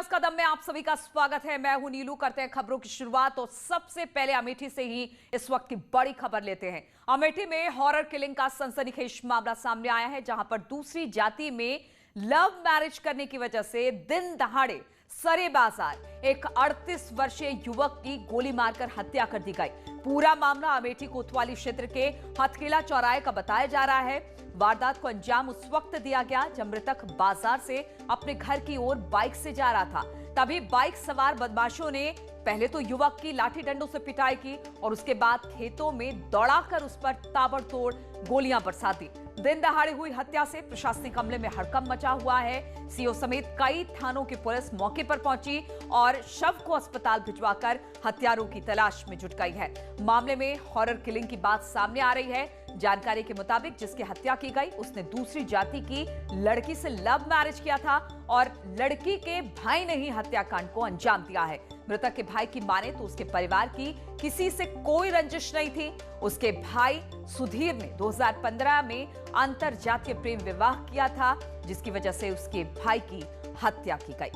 कदम में आप सभी का स्वागत है। मैं हूं नीलू। करते हैं खबरों की शुरुआत। तो सबसे पहले अमेठी से ही इस वक्त की बड़ी खबर लेते हैं। अमेठी में हॉरर किलिंग का सनसनीखेज मामला सामने आया है, जहां पर दूसरी जाति में लव मैरिज करने की वजह से दिन दहाड़े सरे बाजार एक 38 वर्षीय युवक की गोली मारकर हत्या कर दी गई। पूरा मामला अमेठी कोतवाली क्षेत्र के हथकिला चौराहे का बताया जा रहा है। वारदात को अंजाम उस वक्त दिया गया जब मृतक बाजार से अपने घर की ओर बाइक से जा रहा था। तभी बाइक सवार बदमाशों ने पहले तो युवक की लाठी डंडों से पिटाई की और उसके बाद खेतों में दौड़ाकर उस पर ताबड़तोड़ गोलियां बरसा दी। दिन दहाड़े हुई हत्या से प्रशासनिक अमले में हड़कंप मचा हुआ है। सीओ समेत कई थानों की पुलिस मौके पर पहुंची और शव को अस्पताल भिजवाकर हत्यारों की तलाश में जुट गई है। मामले में हॉरर किलिंग की बात सामने आ रही है। जानकारी के मुताबिक जिसकी हत्या की गई उसने दूसरी जाति की लड़की से लव मैरिज किया था और लड़की के भाई ने ही हत्याकांड को अंजाम दिया है। मृतक के भाई की माने तो उसके परिवार की किसी से कोई रंजिश नहीं थी। उसके भाई सुधीर ने 2015 में अंतरजातीय प्रेम विवाह किया था, जिसकी वजह से उसके भाई की हत्या की गई।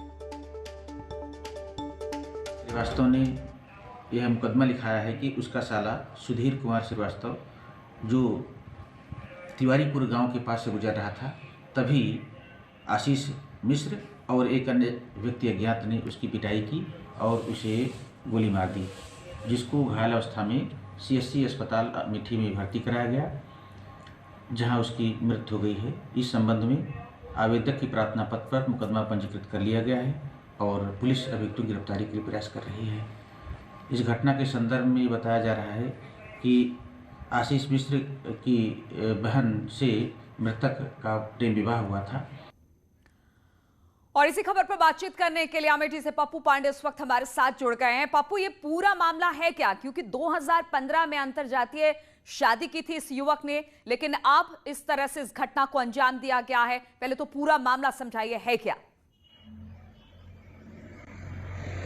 श्रीवास्तव ने यह मुकदमा लिखाया है कि उसका साला सुधीर कुमार श्रीवास्तव जो तिवारीपुर गांव के पास से गुजर रहा था, तभी आशीष मिश्र और एक अन्य व्यक्ति अज्ञात ने उसकी पिटाई की और उसे गोली मार दी, जिसको घायल अवस्था में सीएससी अस्पताल अमेठी में भर्ती कराया गया, जहां उसकी मृत्यु हो गई है। इस संबंध में आवेदक की प्रार्थना पत्र पर मुकदमा पंजीकृत कर लिया गया है और पुलिस अभियुक्त की गिरफ्तारी के लिए प्रयास कर रही है। इस घटना के संदर्भ में बताया जा रहा है कि आशीष मिश्र की बहन से मृतक का प्रेम विवाह हुआ था। और इसी खबर पर बातचीत करने के लिए अमेठी से पप्पू पांडे इस वक्त हमारे साथ जुड़ गए हैं। पप्पू, ये पूरा मामला है क्या? क्योंकि 2015 में अंतरजातीय शादी की थी इस युवक ने, लेकिन अब इस तरह से इस घटना को अंजाम दिया गया है। पहले तो पूरा मामला समझाइए, है क्या?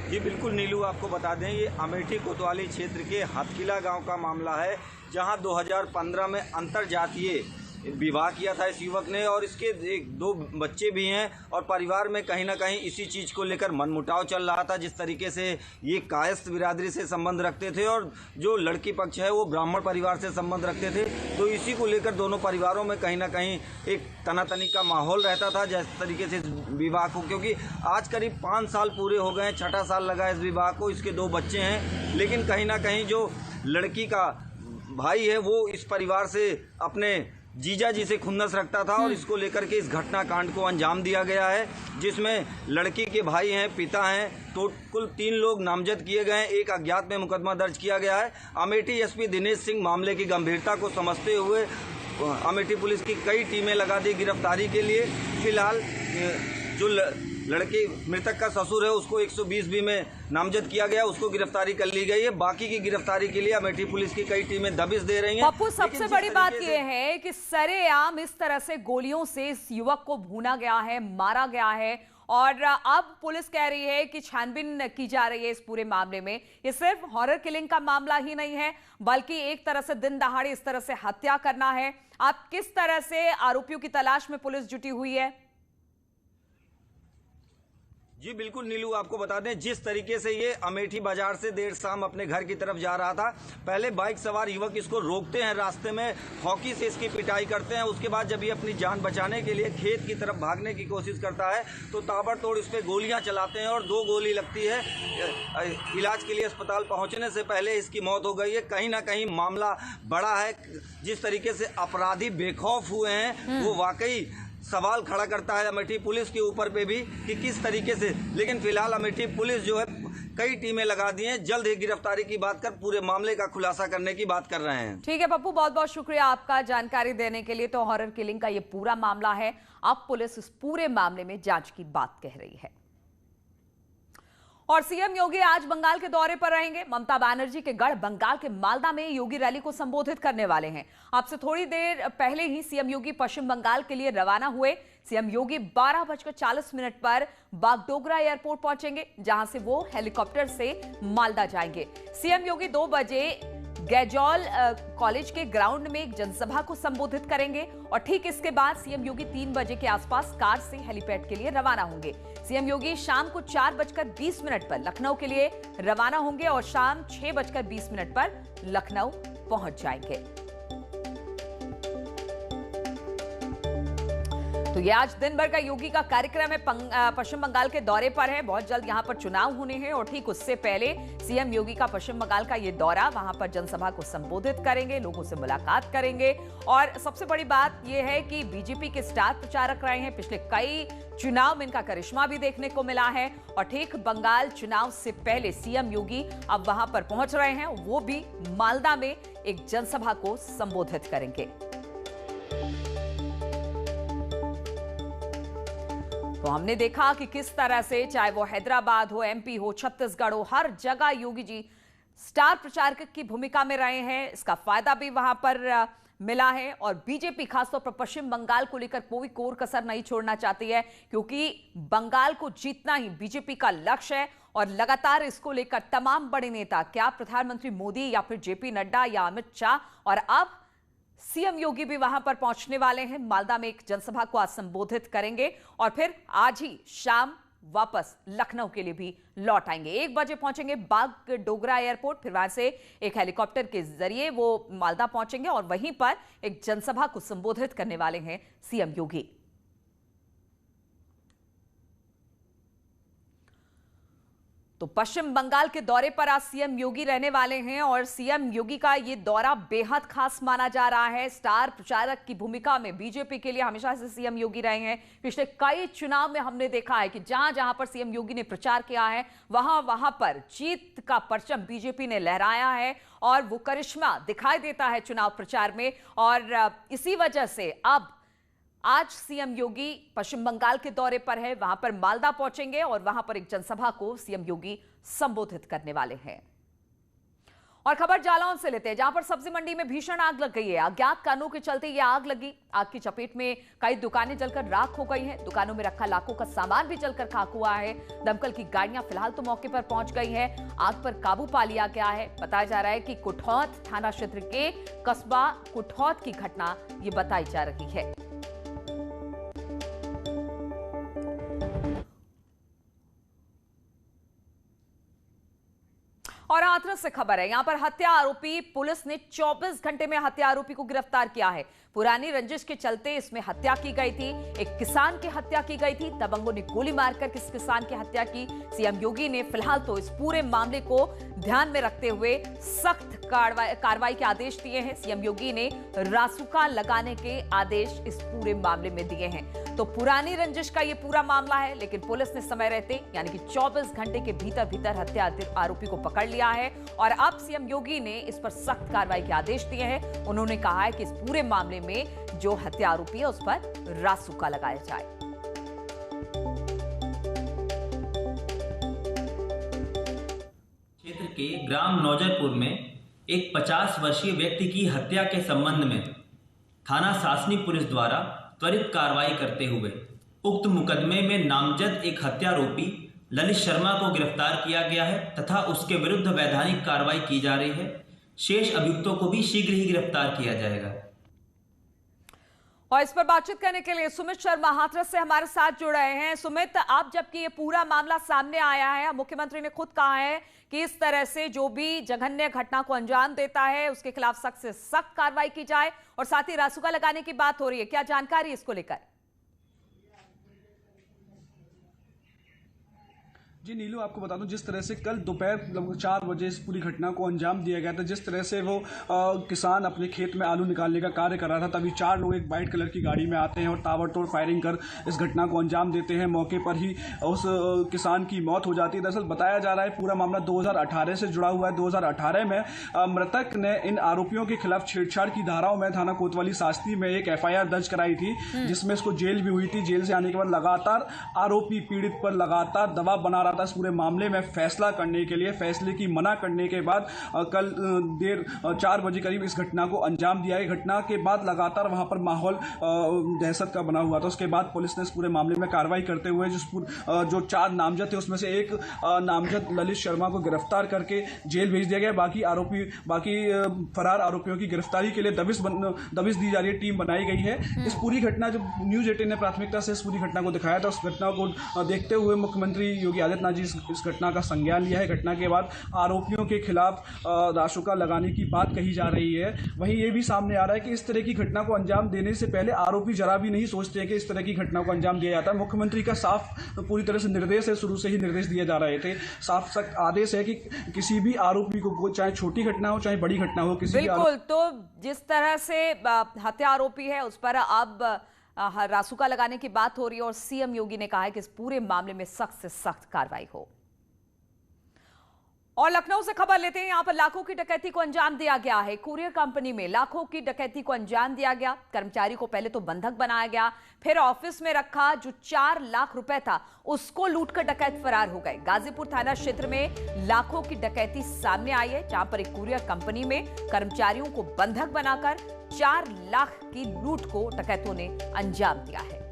जी बिल्कुल नीलू, आपको बता दें ये अमेठी कोतवाली क्षेत्र के हथकिला गांव का मामला है, जहां 2015 में अंतरजातीय विवाह किया था इस युवक ने और इसके दो बच्चे भी हैं और परिवार में कहीं ना कहीं इसी चीज़ को लेकर मनमुटाव चल रहा था। जिस तरीके से ये कायस्थ बिरादरी से संबंध रखते थे और जो लड़की पक्ष है वो ब्राह्मण परिवार से संबंध रखते थे, तो इसी को लेकर दोनों परिवारों में कहीं ना कहीं एक तनातनी का माहौल रहता था जिस तरीके से विवाह को, क्योंकि आज करीब 5 साल पूरे हो गए, 6ठा साल लगा इस विवाह को। इसके 2 बच्चे हैं, लेकिन कहीं ना कहीं जो लड़की का भाई है वो इस परिवार से अपने जीजा जी से खुन्नस रखता था और इसको लेकर के इस घटना कांड को अंजाम दिया गया है, जिसमें लड़की के भाई हैं, पिता हैं, तो कुल 3 लोग नामजद किए गए हैं। एक अज्ञात में मुकदमा दर्ज किया गया है। अमेठी एसपी दिनेश सिंह मामले की गंभीरता को समझते हुए अमेठी पुलिस की कई टीमें लगा दी गिरफ्तारी के लिए। फिलहाल जो लड़के मृतक का ससुर है उसको 120 बी में नामजद किया गया, उसको गिरफ्तारी कर ली गई है। बाकी की गिरफ्तारी के लिए अमेठी पुलिस की कई टीमें दबिश दे रही हैं। पप्पू, सबसे बड़ी बात यह है कि सरेआम इस तरह से गोलियों से इस युवक को भूना गया है, मारा गया है और अब पुलिस कह रही है कि छानबीन की जा रही है इस पूरे मामले में। ये सिर्फ हॉरर किलिंग का मामला ही नहीं है, बल्कि एक तरह से दिन दहाड़े इस तरह से हत्या करना है। आप किस तरह से आरोपियों की तलाश में पुलिस जुटी हुई है? जी बिल्कुल नीलू, आपको बता दें जिस तरीके से ये अमेठी बाजार से देर शाम अपने घर की तरफ जा रहा था, पहले बाइक सवार युवक इसको रोकते हैं रास्ते में, हॉकी से इसकी पिटाई करते हैं। उसके बाद जब ये अपनी जान बचाने के लिए खेत की तरफ भागने की कोशिश करता है तो ताबड़तोड़ इस पर गोलियां चलाते हैं और 2 गोली लगती है। इलाज के लिए अस्पताल पहुंचने से पहले इसकी मौत हो गई है। कहीं ना कहीं मामला बड़ा है। जिस तरीके से अपराधी बेखौफ हुए हैं वो वाकई सवाल खड़ा करता है अमेठी पुलिस के ऊपर पे भी कि किस तरीके से। लेकिन फिलहाल अमेठी पुलिस जो है कई टीमें लगा दी हैं, जल्द ही गिरफ्तारी की बात कर पूरे मामले का खुलासा करने की बात कर रहे हैं। ठीक है पप्पू, बहुत बहुत शुक्रिया आपका जानकारी देने के लिए। तो हॉरर किलिंग का ये पूरा मामला है। अब पुलिस इस पूरे मामले में जांच की बात कह रही है। और सीएम योगी आज बंगाल के दौरे पर रहेंगे। ममता बनर्जी के गढ़ बंगाल के मालदा में योगी रैली को संबोधित करने वाले हैं। आपसे थोड़ी देर पहले ही सीएम योगी पश्चिम बंगाल के लिए रवाना हुए। सीएम योगी 12:40 पर बागडोगरा एयरपोर्ट पहुंचेंगे, जहां से वो हेलीकॉप्टर से मालदा जाएंगे। सीएम योगी 2 बजे गैजौल कॉलेज के ग्राउंड में एक जनसभा को संबोधित करेंगे और ठीक इसके बाद सीएम योगी 3 बजे के आसपास कार से हेलीपैड के लिए रवाना होंगे। सीएम योगी शाम को 4:20 पर लखनऊ के लिए रवाना होंगे और शाम 6:20 पर लखनऊ पहुंच जाएंगे। तो ये आज दिन भर का योगी का कार्यक्रम है। पश्चिम बंगाल के दौरे पर है। बहुत जल्द यहां पर चुनाव होने हैं और ठीक उससे पहले सीएम योगी का पश्चिम बंगाल का ये दौरा, वहां पर जनसभा को संबोधित करेंगे, लोगों से मुलाकात करेंगे। और सबसे बड़ी बात यह है कि बीजेपी के स्टार प्रचारक रहे हैं पिछले कई चुनाव में, इनका करिश्मा भी देखने को मिला है। और ठीक बंगाल चुनाव से पहले सीएम योगी अब वहां पर पहुंच रहे हैं, वो भी मालदा में एक जनसभा को संबोधित करेंगे। तो हमने देखा कि किस तरह से चाहे वो हैदराबाद हो, एमपी हो, छत्तीसगढ़ हो, हर जगह योगी जी स्टार प्रचारक की भूमिका में रहे हैं। इसका फायदा भी वहां पर मिला है और बीजेपी खासतौर पर पश्चिम बंगाल को लेकर कोई कोर कसर नहीं छोड़ना चाहती है, क्योंकि बंगाल को जीतना ही बीजेपी का लक्ष्य है। और लगातार इसको लेकर तमाम बड़े नेता, क्या प्रधानमंत्री मोदी या फिर जेपी नड्डा या अमित शाह और अब सीएम योगी भी वहां पर पहुंचने वाले हैं। मालदा में एक जनसभा को आज संबोधित करेंगे और फिर आज ही शाम वापस लखनऊ के लिए भी लौट आएंगे। 1 बजे पहुंचेंगे बाग डोगरा एयरपोर्ट, फिर वहां से एक हेलीकॉप्टर के जरिए वो मालदा पहुंचेंगे और वहीं पर एक जनसभा को संबोधित करने वाले हैं सीएम योगी। तो पश्चिम बंगाल के दौरे पर आज सीएम योगी रहने वाले हैं और सीएम योगी का ये दौरा बेहद खास माना जा रहा है। स्टार प्रचारक की भूमिका में बीजेपी के लिए हमेशा से सीएम योगी रहे हैं। पिछले कई चुनाव में हमने देखा है कि जहां जहां पर सीएम योगी ने प्रचार किया है, वहां पर जीत का परचम बीजेपी ने लहराया है और वो करिश्मा दिखाई देता है चुनाव प्रचार में। और इसी वजह से अब आज सीएम योगी पश्चिम बंगाल के दौरे पर है, वहां पर मालदा पहुंचेंगे और वहां पर एक जनसभा को सीएम योगी संबोधित करने वाले हैं। और खबर जालौन से लेते हैं, जहां पर सब्जी मंडी में भीषण आग लग गई है। अज्ञात कारणों के चलते यह आग लगी। आग की चपेट में कई दुकानें जलकर राख हो गई हैं। दुकानों में रखा लाखों का सामान भी जलकर खाक हुआ है। दमकल की गाड़ियां फिलहाल तो मौके पर पहुंच गई हैं। आग पर काबू पा लिया गया है। बताया जा रहा है कि कुठौत थाना क्षेत्र के कस्बा कुठौत की घटना ये बताई जा रही है। और हाथरस से खबर है, यहां पर हत्या आरोपी, पुलिस ने 24 घंटे में हत्या आरोपी को गिरफ्तार किया है। पुरानी रंजिश के चलते इसमें हत्या की गई थी। एक किसान की हत्या की गई थी। दबंगों ने गोली मारकर किस किसान की हत्या की। सीएम योगी ने फिलहाल तो इस पूरे मामले को ध्यान में रखते हुए सख्त कार्रवाई के आदेश दिए हैं। सीएम योगी ने रासुका लगाने के आदेश इस पूरे मामले में दिए हैं। तो पुरानी रंजिश का ये पूरा मामला है, लेकिन पुलिस ने समय रहते यानी कि 24 घंटे के भीतर हत्या आरोपी को पकड़ लिया है और अब सीएम योगी ने इस पर सख्त कार्रवाई के आदेश दिए हैं। उन्होंने कहा है कि इस पूरे मामले में जो हत्या आरोपी है उस पर रासुका लगाया जाए। क्षेत्र के ग्राम नौजरपुर में एक 50 वर्षीय व्यक्ति की हत्या के संबंध में थाना सासनी पुलिस द्वारा त्वरित कार्रवाई करते हुए उक्त मुकदमे में नामजद एक हत्यारोपी ललित शर्मा को गिरफ्तार किया गया है तथा उसके विरुद्ध वैधानिक कार्रवाई की जा रही है। शेष अभियुक्तों को भी शीघ्र ही गिरफ्तार किया जाएगा। और इस पर बातचीत करने के लिए सुमित शर्मा हाथरस से हमारे साथ जुड़ रहे हैं। सुमित, आप जबकि ये पूरा मामला सामने आया है, मुख्यमंत्री ने खुद कहा है कि इस तरह से जो भी जघन्य घटना को अंजाम देता है उसके खिलाफ सख्त से सख्त कार्रवाई की जाए और साथ ही रासुका लगाने की बात हो रही है, क्या जानकारी इसको लेकर? जी नीलू, आपको बता दूं, जिस तरह से कल दोपहर लगभग 4 बजे इस पूरी घटना को अंजाम दिया गया था। जिस तरह से वो किसान अपने खेत में आलू निकालने का कार्य कर रहा था, तभी 4 लोग एक वाइट कलर की गाड़ी में आते हैं और ताबड़तोड़ फायरिंग कर इस घटना को अंजाम देते हैं। मौके पर ही उस किसान की मौत हो जाती है। दरअसल बताया जा रहा है पूरा मामला 2018 से जुड़ा हुआ है। 2018 में मृतक ने इन आरोपियों के खिलाफ छेड़छाड़ की धाराओं में थाना कोतवाली शास्त्री में एक FIR दर्ज कराई थी, जिसमें इसको जेल भी हुई थी। जेल से आने के बाद लगातार आरोपी पीड़ित पर लगातार दबाव बना रहा था इस पूरे मामले में फैसला करने के लिए। फैसले की मना करने के बाद कल देर 4 बजे करीब इस घटना को अंजाम दिया है। घटना के बाद लगातार वहां पर माहौल दहशत का बना हुआ था। उसके बाद पुलिस ने इस पूरे मामले में कार्रवाई करते हुए जो 4 नामजद थे उसमें से एक नामजद ललित शर्मा को गिरफ्तार करके जेल भेज दिया गया। बाकी फरार आरोपियों की गिरफ्तारी के लिए दबिश दी जा रही है, टीम बनाई गई है। इस पूरी घटना जो न्यूज़ 18 ने प्राथमिकता से इस पूरी घटना को दिखाया था, उस घटना को देखते हुए मुख्यमंत्री योगी आदित्यनाथ जी इस घटना का संज्ञान लिया है। घटना के बाद आरोपियों के खिलाफ रासुका लगाने की बात कही जा रही है। वहीं ये भी सामने आ रहा है कि इस तरह की घटना को अंजाम देने से पहले आरोपी जरा भी नहीं सोचते हैं कि इस तरह की घटना को अंजाम दिया जाता है। मुख्यमंत्री का साफ पूरी तरह से निर्देश है, शुरू से ही निर्देश दिए जा रहे थे। साफ सख्त आदेश है कि किसी भी आरोपी को, चाहे छोटी घटना हो चाहे बड़ी घटना हो, किसी बिल्कुल। तो जिस तरह से हत्या आरोपी है उस पर अब रासुका लगाने की बात हो रही है और सीएम योगी ने कहा है कि इस पूरे मामले में सख्त से सख्त कार्रवाई हो। और लखनऊ से खबर लेते हैं। यहां पर लाखों की डकैती को अंजाम दिया गया है। कुरियर कंपनी में लाखों की डकैती को अंजाम दिया गया। कर्मचारी को पहले तो बंधक बनाया गया, फिर ऑफिस में रखा। जो 4 लाख रुपए था उसको लूटकर डकैत फरार हो गए। गाजीपुर थाना क्षेत्र में लाखों की डकैती सामने आई है, जहां पर एक कुरियर कंपनी में कर्मचारियों को बंधक बनाकर 4 लाख की लूट को डकैतों ने अंजाम दिया है।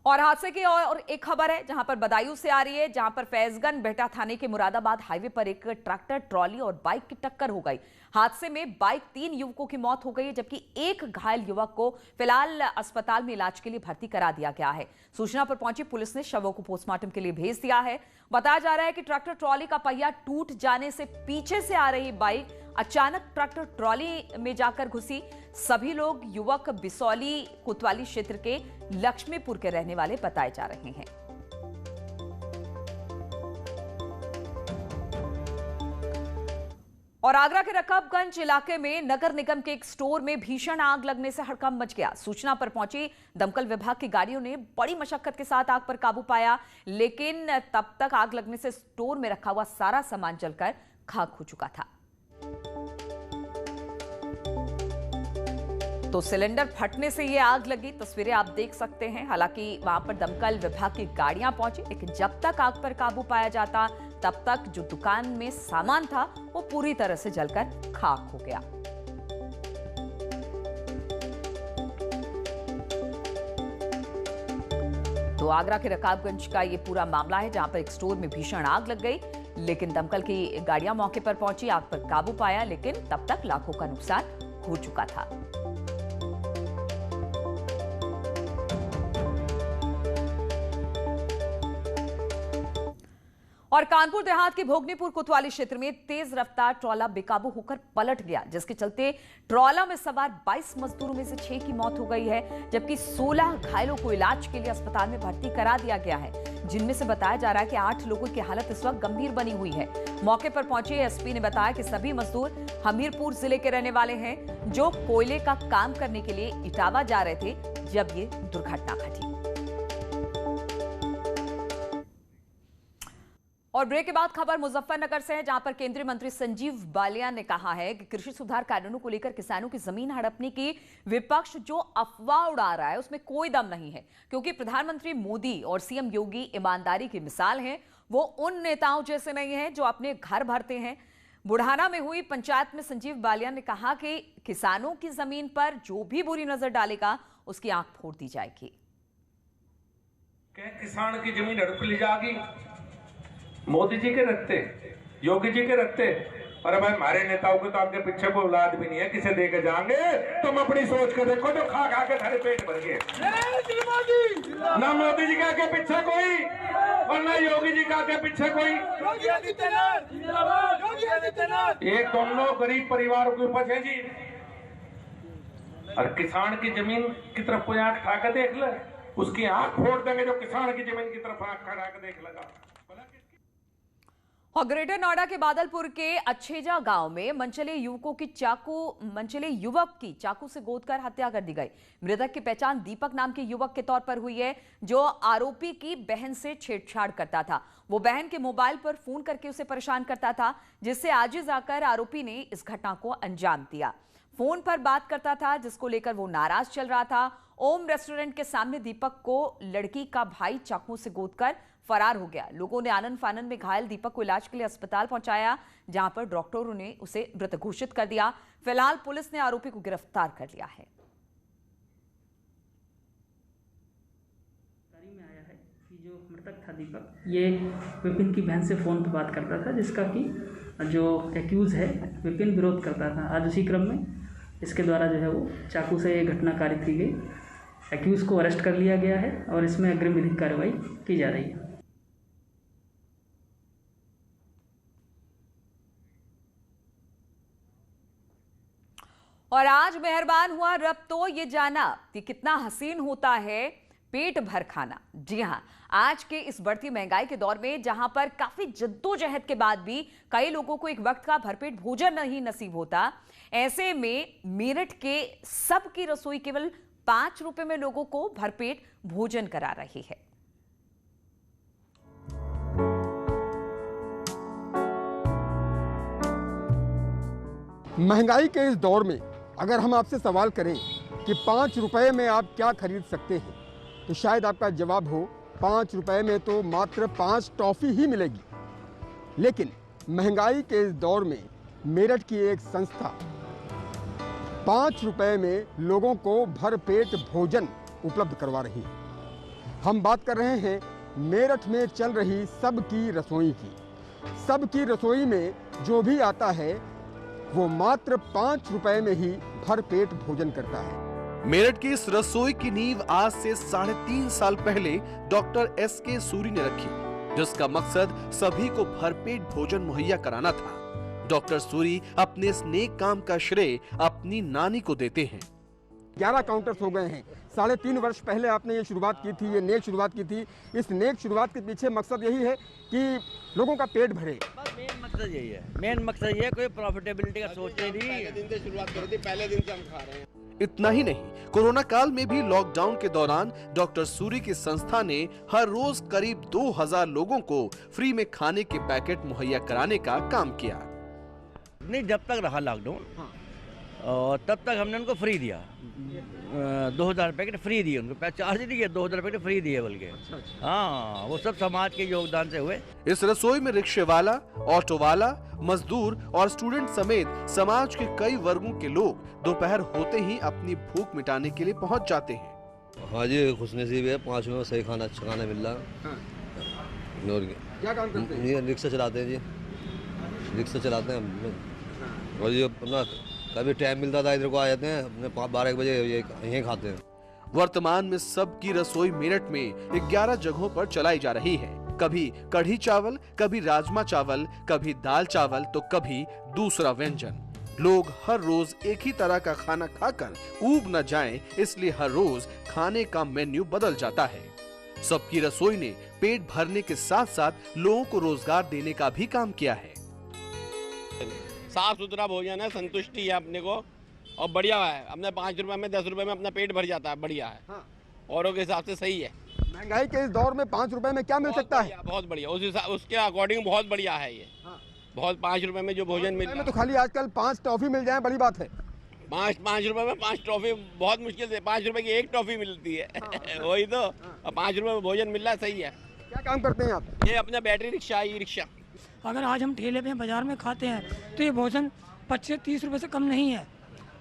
और हादसे की और एक खबर है जहां पर बदायूं से आ रही है, जहां पर फैजगंज बेहटा थाने के मुरादाबाद हाईवे पर एक ट्रैक्टर ट्रॉली और बाइक की टक्कर हो गई। हादसे में 3 युवकों की मौत हो गई है, जबकि एक घायल युवक को फिलहाल अस्पताल में इलाज के लिए भर्ती करा दिया गया है। सूचना पर पहुंची पुलिस ने शवों को पोस्टमार्टम के लिए भेज दिया है। बताया जा रहा है कि ट्रैक्टर ट्रॉली का पहिया टूट जाने से पीछे से आ रही बाइक अचानक ट्रैक्टर ट्रॉली में जाकर घुसी। सभी लोग युवक बिसौली कोतवाली क्षेत्र के लक्ष्मीपुर के रहने वाले बताए जा रहे हैं। और आगरा के रकाबगंज इलाके में नगर निगम के एक स्टोर में भीषण आग लगने से हड़कंप मच गया। सूचना पर पहुंची दमकल विभाग की गाड़ियों ने बड़ी मशक्कत के साथ आग पर काबू पाया, लेकिन तब तक आग लगने से स्टोर में रखा हुआ सारा सामान जलकर खाक हो चुका था। तो सिलेंडर फटने से यह आग लगी, तस्वीरें आप देख सकते हैं। हालांकि वहां पर दमकल विभाग की गाड़ियां पहुंची, लेकिन जब तक आग पर काबू पाया जाता तब तक जो दुकान में सामान था वो पूरी तरह से जलकर खाक हो गया। तो आगरा के रकाबगंज का ये पूरा मामला है, जहां पर एक स्टोर में भीषण आग लग गई, लेकिन दमकल की गाड़ियां मौके पर पहुंची, आग पर काबू पाया, लेकिन तब तक लाखों का नुकसान हो चुका था। और कानपुर देहात के भोगनीपुर कोतवाली क्षेत्र में तेज रफ्तार ट्रॉला बेकाबू होकर पलट गया, जिसके चलते ट्रॉला में सवार 22 मजदूरों में से 6 की मौत हो गई है, जबकि 16 घायलों को इलाज के लिए अस्पताल में भर्ती करा दिया गया है, जिनमें से बताया जा रहा है कि 8 लोगों की हालत इस वक्त गंभीर बनी हुई है। मौके पर पहुंचे एसपी ने बताया कि सभी मजदूर हमीरपुर जिले के रहने वाले हैं, जो कोयले का काम करने के लिए इटावा जा रहे थे जब ये दुर्घटना घटी। और ब्रेक के बाद खबर मुजफ्फरनगर से है, जहां पर केंद्रीय मंत्री संजीव बालियान ने कहा है कि कृषि सुधार कानूनों को लेकर किसानों की जमीन हड़पने की विपक्ष जो अफवाह उड़ा रहा है उसमें कोई दम नहीं है, क्योंकि प्रधानमंत्री मोदी और सीएम योगी ईमानदारी की मिसाल हैं। वो उन नेताओं जैसे नहीं हैं जो अपने घर भरते हैं। बुढ़ाना में हुई पंचायत में संजीव बालियान ने कहा कि किसानों की जमीन पर जो भी बुरी नजर डालेगा उसकी आंख फोड़ दी जाएगी। किसान की जमीन हड़प ली जाएगी, मोदी जी के रखते, योगी जी के रखते, और अब हमारे नेताओं के तो आगे पीछे कोई औलाद भी नहीं है, किसे देके जाएंगे? तुम अपनी सोच के देखो, जो खा खा के थारे पेट भर गए। ना मोदी जी के आगे पीछे कोई और ना योगी जी के आगे पीछे कोई। ये दोनों गरीब परिवारों के उपज है जी। और किसान की जमीन की तरफ कोई आंख उठा के देख ले, उसकी आंख फोड़ देंगे जो किसान की जमीन की तरफ आंख खड़ा के देख लगा। और ग्रेटर नोएडा के बादलपुर के अच्छेजा गांव में मनचले युवक की चाकू से गोदकर हत्या कर दी गई। मृतक की पहचान दीपक नाम के युवक के तौर पर हुई है, जो आरोपी की बहन से छेड़छाड़ करता था। वो बहन के मोबाइल पर फोन करके उसे परेशान करता था, जिससे आजिज आकर आरोपी ने इस घटना को अंजाम दिया। फोन पर बात करता था, जिसको लेकर वो नाराज चल रहा था। ओम रेस्टोरेंट के सामने दीपक को लड़की का भाई चाकू से गोदकर फरार हो गया। लोगों ने आनन फानन में घायल दीपक को इलाज के लिए अस्पताल पहुंचाया, जहां पर डॉक्टरों ने उसे मृत घोषित कर दिया। फिलहाल पुलिस ने आरोपी को गिरफ्तार कर लिया है। में आया है कि जो मृतक था दीपक, ये विपिन की बहन से फ़ोन पर बात करता था, जिसका कि जो एक्यूज़ है विपिन विरोध करता था। आज उसी क्रम में इसके द्वारा जो है वो चाकू से ये घटना कारित की गई। एक्यूज़ को अरेस्ट कर लिया गया है और इसमें अग्रिम विधिक कार्रवाई की जा रही है। और आज मेहरबान हुआ रब तो ये जाना कि कितना हसीन होता है पेट भर खाना। जी हां, आज के इस बढ़ती महंगाई के दौर में जहां पर काफी जद्दोजहद के बाद भी कई लोगों को एक वक्त का भरपेट भोजन नहीं नसीब होता, ऐसे में मेरठ के सबकी रसोई केवल 5 रुपए में लोगों को भरपेट भोजन करा रही है। महंगाई के इस दौर में अगर हम आपसे सवाल करें कि 5 रुपए में आप क्या खरीद सकते हैं, तो शायद आपका जवाब हो 5 रुपए में तो मात्र 5 टॉफ़ी ही मिलेगी। लेकिन महंगाई के इस दौर में मेरठ की एक संस्था 5 रुपए में लोगों को भरपेट भोजन उपलब्ध करवा रही है। हम बात कर रहे हैं मेरठ में चल रही सबकी रसोई की। सबकी रसोई में जो भी आता है वो मात्र 5 रुपए में ही भरपेट भोजन करता है। मेरठ की इस रसोई की नींव आज से 3.5 साल पहले डॉक्टर SK सूरी ने रखी, जिसका मकसद सभी को भरपेट भोजन मुहैया कराना था। डॉक्टर सूरी अपने इस नेक काम का श्रेय अपनी नानी को देते हैं। 11 काउंटर्स हो गए हैं। 3.5 वर्ष पहले आपने ये शुरुआत की थी, ये नेक शुरुआत की थी। इस नेक शुरुआत के पीछे मकसद यही है कि लोगों का पेट भरे। मेन मकसद यही है, मेन मकसद ये है, कोई प्रॉफिटेबिलिटी का सोच नहीं। पहले दिन से शुरुआत करी थी, पहले दिन से हम खा रहे हैं। इतना ही नहीं, कोरोना काल में भी लॉकडाउन के दौरान डॉक्टर सूरी की संस्था ने हर रोज करीब 2000 लोगों को फ्री में खाने के पैकेट मुहैया कराने का काम किया। नहीं, जब तक रहा लॉकडाउन और तब तक हमने उनको फ्री दिया। 2000 पैकेट फ्री दिए उनको, चार्ज नहीं किया, 2000 पैकेट फ्री दिए बल्कि। हाँ, वो सब समाज के योगदान से हुए। इस रसोई में रिक्शे वाला, ऑटो वाला, मजदूर और स्टूडेंट समेत समाज के कई वर्गों के लोग दोपहर होते ही अपनी भूख मिटाने के लिए पहुंच जाते हैं। हाँ जी, खुशनसीब है, 5 रुपये में सही खाना, अच्छा खाना मिल रहा है। क्या काम करते हैं? ये रिक्शा चलाते हैं जी, रिक्शा चलाते हैं। और ये अपना कभी टाइम मिलता था इधर को आ जाते हैं, अपने 12 बजे यहीं खाते हैं। वर्तमान में सबकी रसोई मेरठ में 11 जगहों पर चलाई जा रही है। कभी कढ़ी चावल, कभी राजमा चावल, कभी दाल चावल, तो कभी दूसरा व्यंजन। लोग हर रोज एक ही तरह का खाना खाकर ऊब न जाएं, इसलिए हर रोज खाने का मेन्यू बदल जाता है। सबकी रसोई ने पेट भरने के साथ साथ लोगों को रोजगार देने का भी काम किया है। साफ सुथरा भोजन है, संतुष्टि है अपने को और बढ़िया है। अपने 5 रुपए में 10 रुपए में अपना पेट भर जाता है, बढ़िया है। हाँ। औरों के हिसाब से सही है। महंगाई के इस दौर में 5 रुपए में क्या मिल सकता है? बहुत बढ़िया, उसके अकॉर्डिंग बहुत बढ़िया है ये। हाँ। बहुत 5 रुपए में जो भोजन मिल रहा है तो खाली आजकल 5 टॉफी मिल जाए बड़ी बात है। 5 रुपए में 5 टॉफी बहुत मुश्किल से, 5 रुपए की 1 टॉफी मिलती है। वही तो। 5 रुपए में भोजन मिल रहा है, सही है। क्या काम करते हैं आप? ये अपना बैटरी रिक्शा, ई रिक्शा। अगर आज हम ठेले पे बाजार में खाते हैं तो ये भोजन 25 से 30 रुपए से कम नहीं है,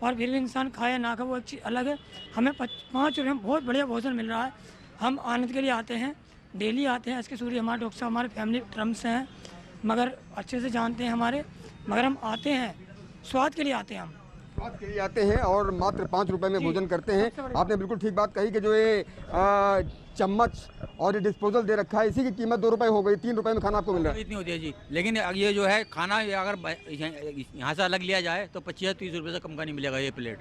और फिर भी इंसान खाए ना खाए वो एक चीज़ अलग है। हमें 5 रुपये में बहुत बढ़िया भोजन मिल रहा है। हम आनंद के लिए आते हैं, डेली आते हैं। SK सूरी हमारे डॉक्टर साहब हमारे फैमिली टर्म्स हैं, मगर अच्छे से जानते हैं हमारे, मगर हम आते हैं स्वाद के लिए आते हैं। हम स्वाद के लिए आते हैं और मात्र 5 रुपए में भोजन करते हैं। आपने बिल्कुल ठीक बात कही कि जो ये चम्मच और ये डिस्पोजल दे रखा है, इसी की कीमत 2 रुपए हो गई। 3 रुपए में खाना आपको मिल रहा है। इतनी होती है जी, लेकिन ये जो है खाना अगर यहाँ से अलग लिया जाए तो 25-30 रुपये से कम का नहीं मिलेगा ये प्लेट।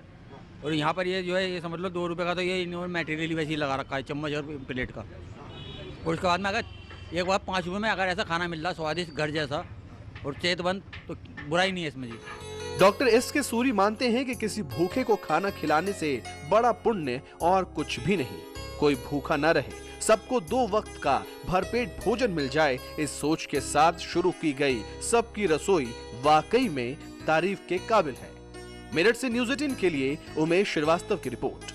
और यहाँ पर ये जो है ये समझ लो 2 रुपये का, तो ये इन्होंने मटेरियल वैसे ही लगा रखा है, चम्मच और प्लेट का। और उसके बाद में अगर एक बार 5 रुपये में अगर ऐसा खाना मिल रहा स्वादिष्ट घर जैसा, और सेहतमंद, तो बुराई नहीं है इसमें जी। डॉक्टर एस के सूरी मानते हैं कि किसी भूखे को खाना खिलाने से बड़ा पुण्य और कुछ भी नहीं। कोई भूखा न रहे, सबको 2 वक्त का भरपेट भोजन मिल जाए, इस सोच के साथ शुरू की गई सबकी रसोई वाकई में तारीफ के काबिल है। मेरठ से न्यूज़ 18 के लिए उमेश श्रीवास्तव की रिपोर्ट।